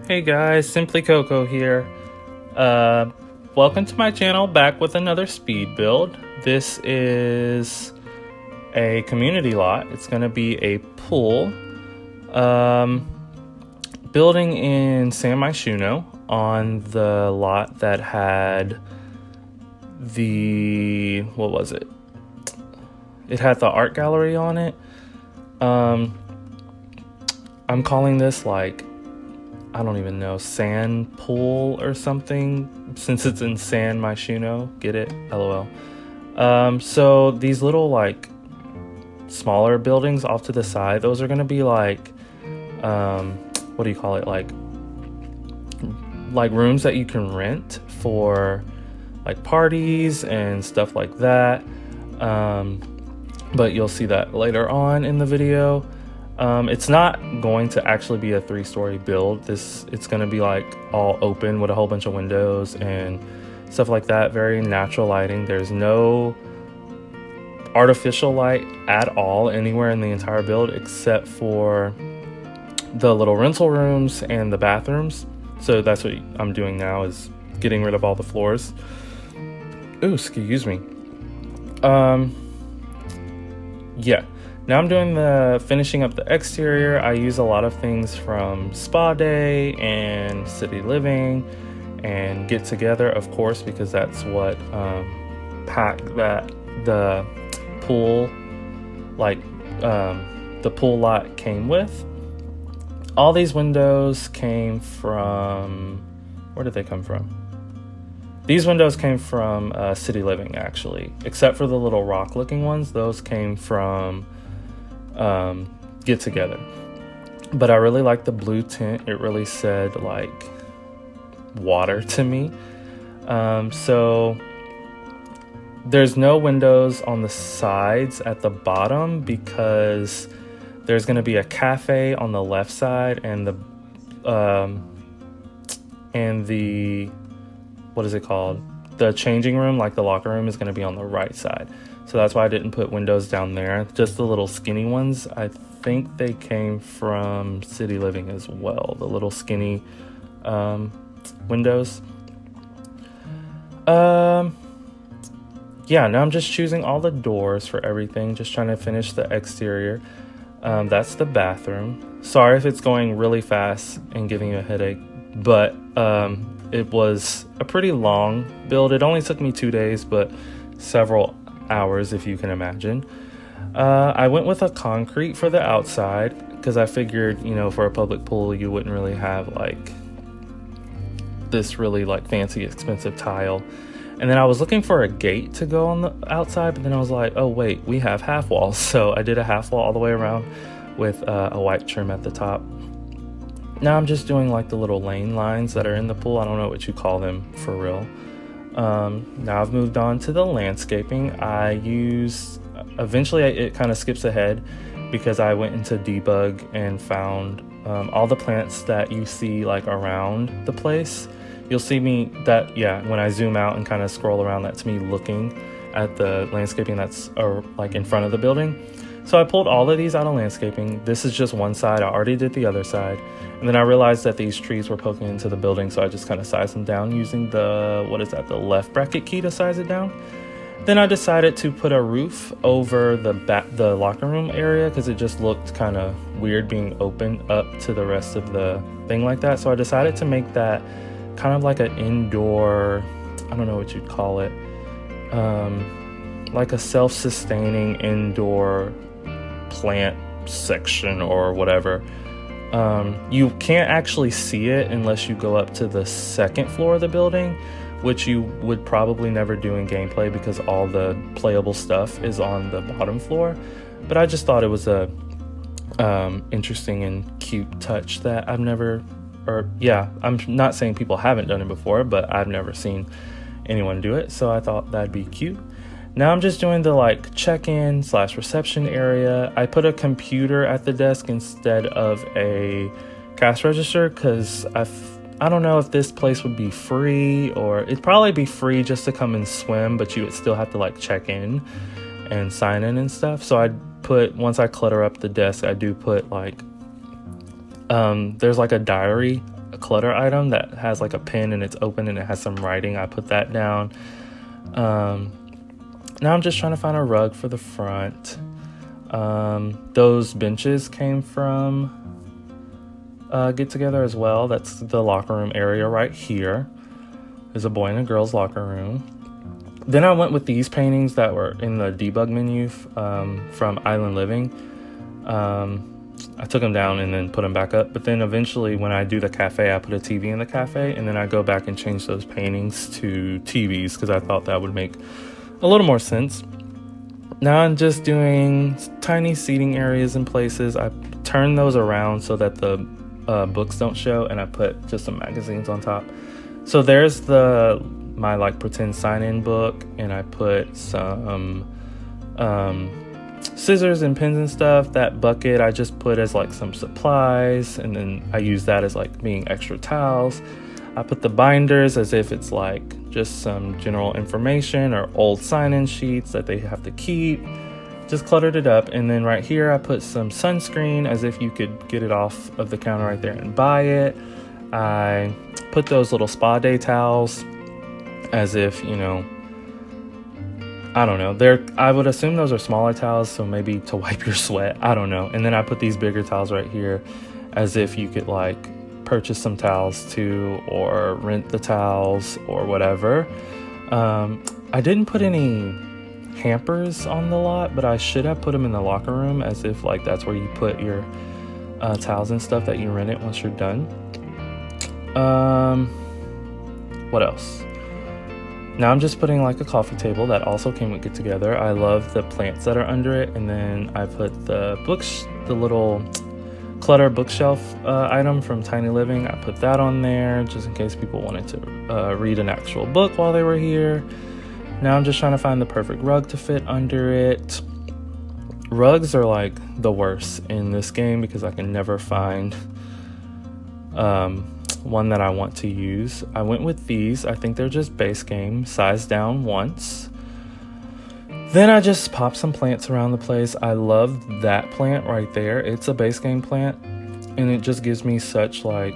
Hey guys, Simply Coco here. Welcome to my channel, back with another speed build. This is a community lot. It's going to be a pool. Building in San Myshuno on the lot that had the, what was it? It had the art gallery on it. I'm calling this like, I don't even know, SanPool or something, since it's in San Myshuno. Get it? LOL. So these little like smaller buildings off to the side, those are going to be like, what do you call it? Like rooms that you can rent for like parties and stuff like that. But you'll see that later on in the video. It's not going to actually be a 3-story build. It's going to be like all open with a whole bunch of windows and stuff like that. Very natural lighting. There's no artificial light at all anywhere in the entire build except for the little rental rooms and the bathrooms. So that's what I'm doing now, is getting rid of all the floors. Ooh, excuse me. Yeah. Now I'm doing the finishing up the exterior. I use a lot of things from Spa Day and City Living and Get Together, of course, because that's what pack that the pool, the pool lot came with. All these windows came from, where did they come from? These windows came from City Living, actually, except for the little rock looking ones. Those came from Get Together. But I really like the blue tint. It really said like water to me. So there's no windows on the sides at the bottom because there's going to be a cafe on the left side and the what is it called? The changing room, like the locker room, is going to be on the right side. So that's why I didn't put windows down there. Just the little skinny ones. I think they came from City Living as well. The little skinny windows. Yeah, now I'm just choosing all the doors for everything. Just trying to finish the exterior. That's the bathroom. Sorry if it's going really fast and giving you a headache. But it was a pretty long build. It only took me 2 days, but several hours, if you can imagine. I went with a concrete for the outside because I figured, you know, for a public pool you wouldn't really have like this really like fancy expensive tile. And then I was looking for a gate to go on the outside, but then I was like, oh wait, we have half walls. So I did a half wall all the way around with a white trim at the top. Now I'm just doing like the little lane lines that are in the pool. I don't know what you call them for real. Now I've moved on to the landscaping. Eventually it kind of skips ahead because I went into debug and found all the plants that you see like around the place. You'll see me that, yeah, when I zoom out and kind of scroll around, that's me looking at the landscaping that's like in front of the building. So I pulled all of these out of landscaping. This is just one side. I already did the other side. And then I realized that these trees were poking into the building, so I just kind of sized them down using the, the left bracket key to size it down. Then I decided to put a roof over the locker room area because it just looked kind of weird being open up to the rest of the thing like that. So I decided to make that kind of like an indoor, I don't know what you'd call it, like a self-sustaining indoor plant section or whatever. You can't actually see it unless you go up to the second floor of the building, which you would probably never do in gameplay because all the playable stuff is on the bottom floor. But I just thought it was a interesting and cute touch that I've never, I'm not saying people haven't done it before, but I've never seen anyone do it, so I thought that'd be cute. Now I'm just doing the like check-in / reception area. I put a computer at the desk instead of a cash register because I don't know if this place would be free, or it'd probably be free just to come and swim, but you would still have to like check in and sign in and stuff. So I put, once I clutter up the desk, I do put like there's like a diary clutter item that has like a pen and it's open and it has some writing. I put that down. Now I'm just trying to find a rug for the front. Those benches came from Get Together as well. That's the locker room area right here. There's a boy and a girl's locker room. Then I went with these paintings that were in the debug menu from Island Living. I took them down and then put them back up. But then eventually when I do the cafe, I put a TV in the cafe, and then I go back and change those paintings to TVs because I thought that would make a little more sense. Now I'm just doing tiny seating areas in places. I turn those around so that the books don't show, and I put just some magazines on top. So there's my like pretend sign-in book, and I put some scissors and pens and stuff. That bucket I just put as like some supplies, and then I use that as like being extra towels. I put the binders as if it's like just some general information or old sign-in sheets that they have to keep. Just cluttered it up. And then right here I put some sunscreen as if you could get it off of the counter right there and buy it. I put those little spa day towels as if, you know, I don't know, I would assume those are smaller towels, so maybe to wipe your sweat, I don't know. And then I put these bigger towels right here as if you could like purchase some towels too, or rent the towels or whatever. I didn't put any hampers on the lot, but I should have put them in the locker room as if like that's where you put your towels and stuff that you rent it once you're done. What else? Now I'm just putting like a coffee table that also came with Get Together. I love the plants that are under it. And then I put the little clutter bookshelf item from Tiny Living. I put that on there just in case people wanted to read an actual book while they were here. Now I'm just trying to find the perfect rug to fit under it. Rugs are like the worst in this game because I can never find one that I want to use. I went with these. I think they're just base game, size down once. Then I just popped some plants around the place. I love that plant right there. It's a base game plant, and it just gives me such like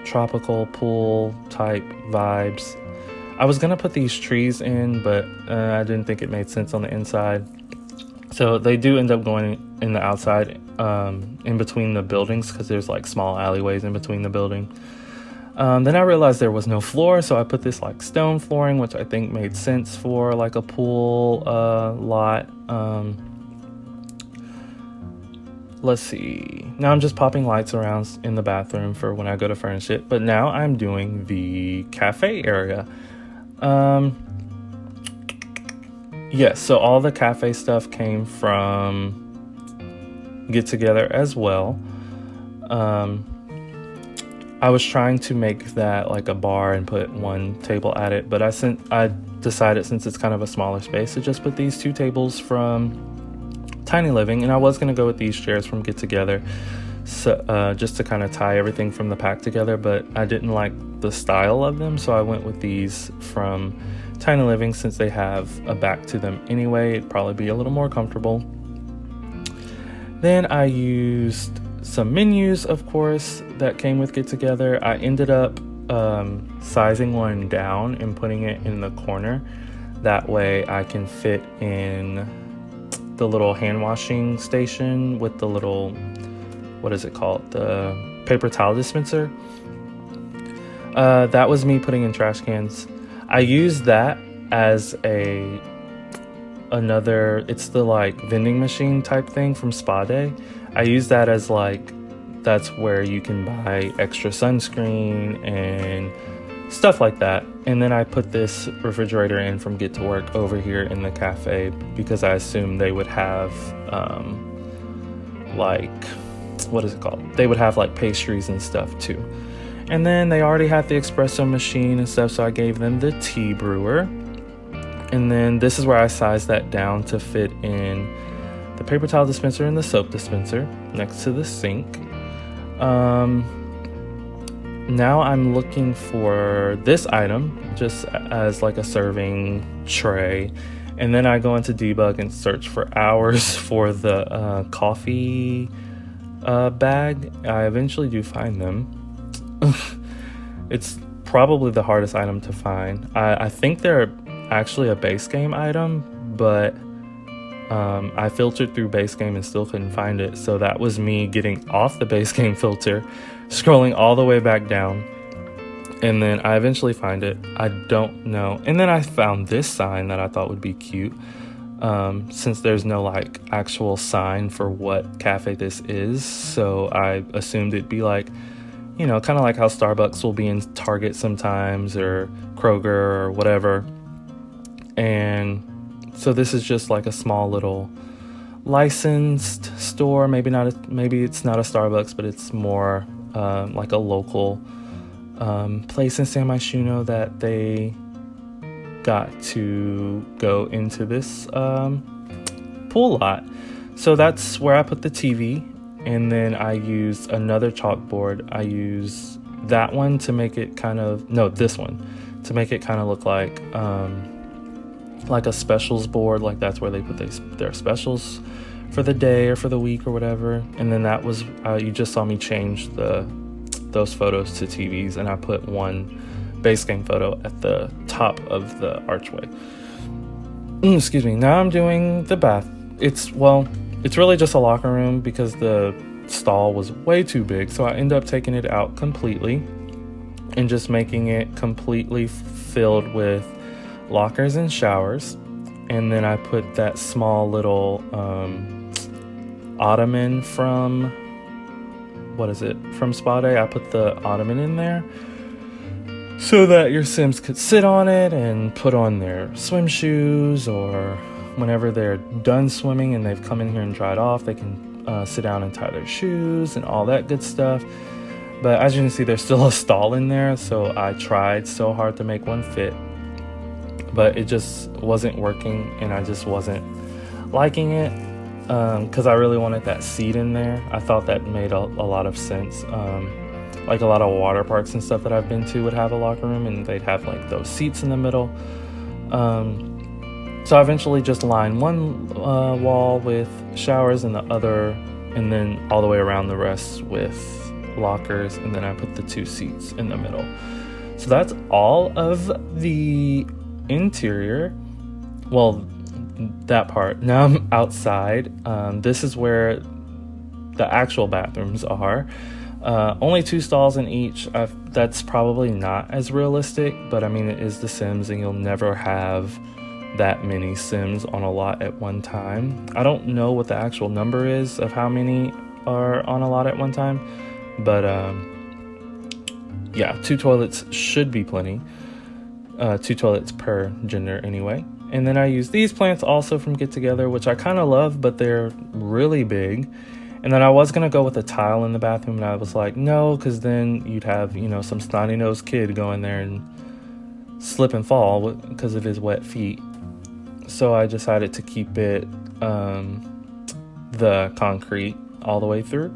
tropical pool type vibes. I was gonna put these trees in, but I didn't think it made sense on the inside. So they do end up going in the outside, in between the buildings, because there's like small alleyways in between the building. Then I realized there was no floor, so I put this like stone flooring, which I think made sense for like a pool lot. Let's see. Now I'm just popping lights around in the bathroom for when I go to furnish it. But now I'm doing the cafe area. Yes, so all the cafe stuff came from Get Together as well. I was trying to make that like a bar and put one table at it, but I decided, since it's kind of a smaller space, to just put these two tables from Tiny Living, and I was going to go with these chairs from Get Together, so just to kind of tie everything from the pack together, but I didn't like the style of them, so I went with these from Tiny Living. Since they have a back to them anyway, it'd probably be a little more comfortable. Then I used some menus, of course, that came with Get Together. I ended up sizing one down and putting it in the corner. That way I can fit in the little hand washing station with the little, what is it called? The paper towel dispenser. That was me putting in trash cans. I used that as another, it's the like vending machine type thing from Spa Day. I use that as like, that's where you can buy extra sunscreen and stuff like that. And then I put this refrigerator in from Get to Work over here in the cafe because I assumed they would have like, what is it called? They would have like pastries and stuff too. And then they already had the espresso machine and stuff, so I gave them the tea brewer. And then this is where I sized that down to fit in the paper towel dispenser and the soap dispenser next to the sink. Now I'm looking for this item just as like a serving tray, and then I go into debug and search for hours for the coffee bag. I eventually do find them. It's probably the hardest item to find. I think they're actually a base game item, but I filtered through base game and still couldn't find it. So that was me getting off the base game filter, scrolling all the way back down, and then I eventually find it. I don't know. And then I found this sign that I thought would be cute. Since there's no like actual sign for what cafe this is, so I assumed it'd be like, you know, kind of like how Starbucks will be in Target sometimes, or Kroger or whatever. And so this is just like a small little licensed store. Maybe it's not a Starbucks, but it's more like a local place in San Myshuno that they got to go into this pool lot. So that's where I put the TV, and then I used another chalkboard. I use that one to make it this one to make it kind of look like a specials board. Like that's where they put their specials for the day or for the week or whatever. And then that was you just saw me change those photos to TVs, and I put one base game photo at the top of the archway. Excuse me. Now I'm doing the bath. It's really just a locker room because the stall was way too big, so I ended up taking it out completely and just making it completely filled with lockers and showers. And then I put that small little ottoman from Spa Day. I put the ottoman in there so that your Sims could sit on it and put on their swim shoes, or whenever they're done swimming and they've come in here and dried off, they can sit down and tie their shoes and all that good stuff. But as you can see, there's still a stall in there, so I tried so hard to make one fit, but it just wasn't working, and I just wasn't liking it because I really wanted that seat in there. I thought that made a lot of sense. Like a lot of water parks and stuff that I've been to would have a locker room, and they'd have like those seats in the middle. So I eventually just lined one wall with showers and the other, and then all the way around the rest with lockers, and then I put the two seats in the middle. So that's all of the interior. Well, that part. Now I'm outside. This is where the actual bathrooms are. Only 2 stalls in each. That's probably not as realistic, but I mean, it is The Sims, and you'll never have that many Sims on a lot at one time. I don't know what the actual number is of how many are on a lot at one time, but yeah, 2 toilets should be plenty. 2 toilets per gender anyway. And then I use these plants also from Get Together, which I kind of love, but they're really big. And then I was going to go with a tile in the bathroom, and I was like, no, because then you'd have, you know, some snotty-nosed kid go in there and slip and fall because of his wet feet. So I decided to keep it the concrete all the way through.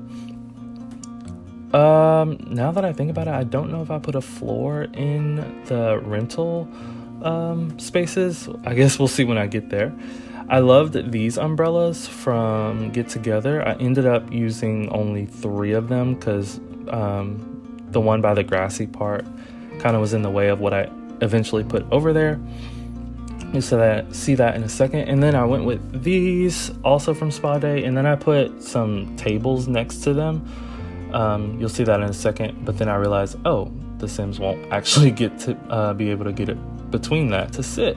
Now that I think about it, I don't know if I put a floor in the rental spaces. I guess we'll see when I get there. I loved these umbrellas from Get Together. I ended up using only 3 of them because the one by the grassy part kind of was in the way of what I eventually put over there. You'll see that in a second. And then I went with these also from Spa Day, and then I put some tables next to them. You'll see that in a second, but then I realized, oh, the Sims won't actually get to be able to get it between that to sit.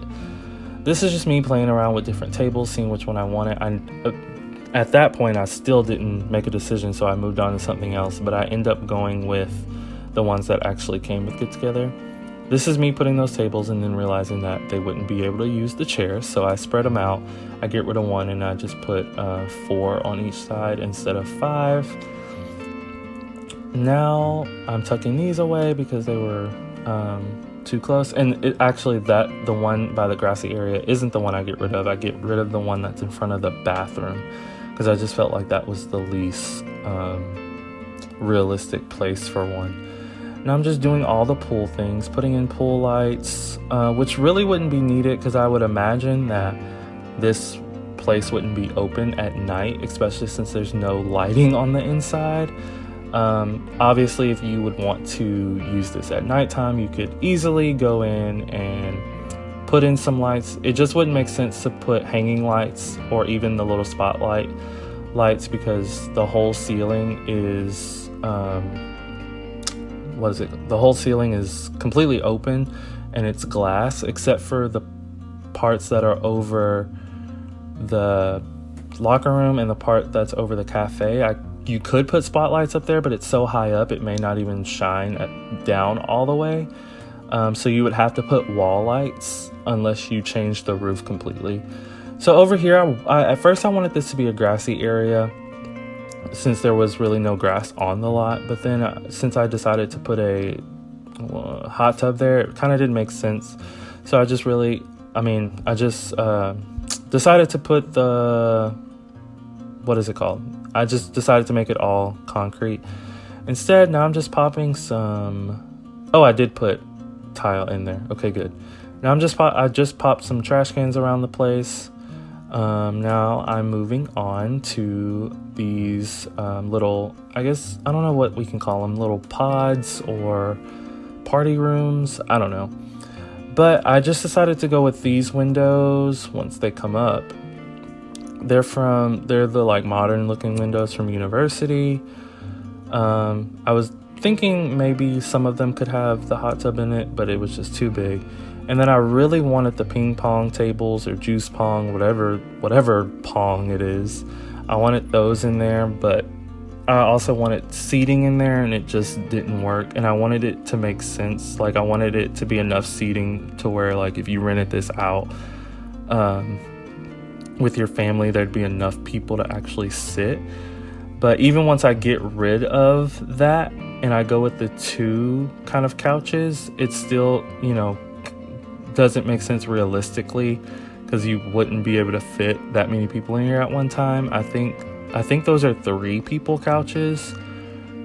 This is just me playing around with different tables, seeing which one I wanted. At that point, I still didn't make a decision, so I moved on to something else, but I end up going with the ones that actually came with Get Together. This is me putting those tables and then realizing that they wouldn't be able to use the chairs, so I spread them out. I get rid of one, and I just put 4 on each side instead of 5. Now I'm tucking these away because they were too close, and the one by the grassy area isn't the one I get rid of. I get rid of the one that's in front of the bathroom because I just felt like that was the least realistic place for one. Now I'm just doing all the pool things, putting in pool lights, which really wouldn't be needed because I would imagine that this place wouldn't be open at night, especially since there's no lighting on the inside. Obviously, if you would want to use this at nighttime, you could easily go in and put in some lights. It just wouldn't make sense to put hanging lights or even the little spotlight lights, because the whole ceiling is the whole ceiling is completely open and it's glass, except for the parts that are over the locker room and the part that's over the cafe. You could put spotlights up there, but it's so high up it may not even shine down all the way. So you would have to put wall lights unless you change the roof completely. So over here, at first I wanted this to be a grassy area since there was really no grass on the lot. But then since I decided to put a hot tub there, it kind of didn't make sense. So I just decided to put I just decided to make it all concrete. Instead, now I'm just popping some, I did put tile in there. Okay, good. Now I just popped some trash cans around the place. Now I'm moving on to these little, I guess, I don't know what we can call them, little pods or party rooms. I don't know. But I just decided to go with these windows once they come up. They're the like modern looking windows from university. I was thinking maybe some of them could have the hot tub in it, but it was just too big. And then I really wanted the ping pong tables or juice pong, whatever pong it is. I wanted those in there, but I also wanted seating in there, and it just didn't work. And I wanted it to make sense. Like, I wanted it to be enough seating to where, like, if you rented this out with your family, there'd be enough people to actually sit. But even once I get rid of that and I go with the two kind of couches, it still, doesn't make sense realistically, because you wouldn't be able to fit that many people in here at one time. I think those are 3 people couches.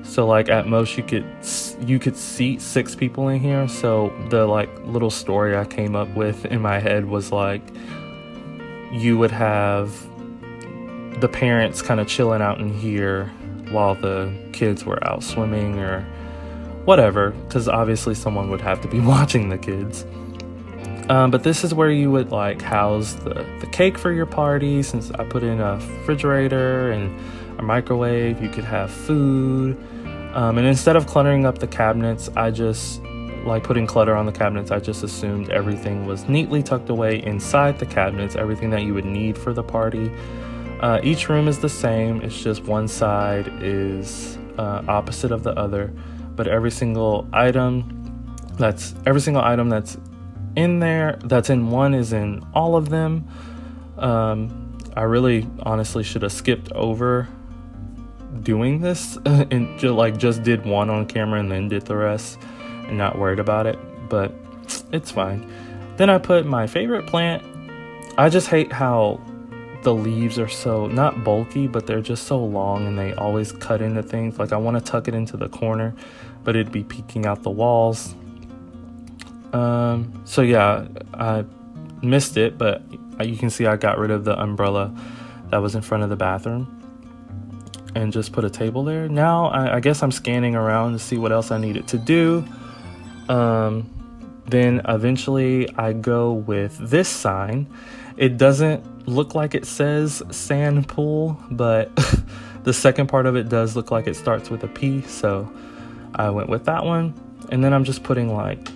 So like at most you could seat 6 people in here. So the like little story I came up with in my head was like, you would have the parents kind of chilling out in here while the kids were out swimming or whatever, because obviously someone would have to be watching the kids. But this is where you would like house the cake for your party. Since I put in a refrigerator and a microwave, you could have food. And instead of cluttering up the cabinets, I just like putting clutter on the cabinets. I just assumed everything was neatly tucked away inside the cabinets, everything that you would need for the party. Each room is the same. It's just one side is opposite of the other, but every single item that's in there, that's in one, is in all of them. I really honestly should have skipped over doing this and just did one on camera and then did the rest and not worried about it, but it's fine. Then I put my favorite plant. I just hate how the leaves are so not bulky, but they're just so long and they always cut into things. Like I want to tuck it into the corner, but it'd be peeking out the walls. So yeah, I missed it, but you can see I got rid of the umbrella that was in front of the bathroom and just put a table there. Now I guess I'm scanning around to see what else I needed to do. Then eventually I go with this sign. It doesn't look like it says SanPool, but the second part of it does look like it starts with a P, so I went with that one. And then I'm just putting like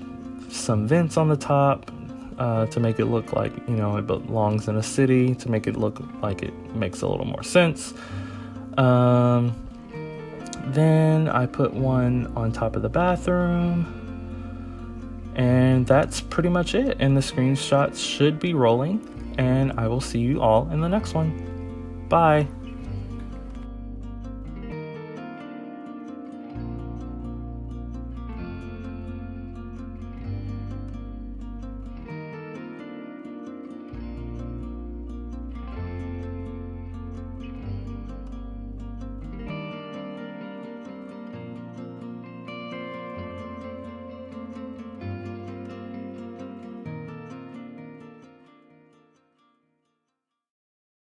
some vents on the top to make it look like, it belongs in a city, to make it look like it makes a little more sense. Then I put one on top of the bathroom, and that's pretty much it. And the screenshots should be rolling, and I will see you all in the next one. Bye.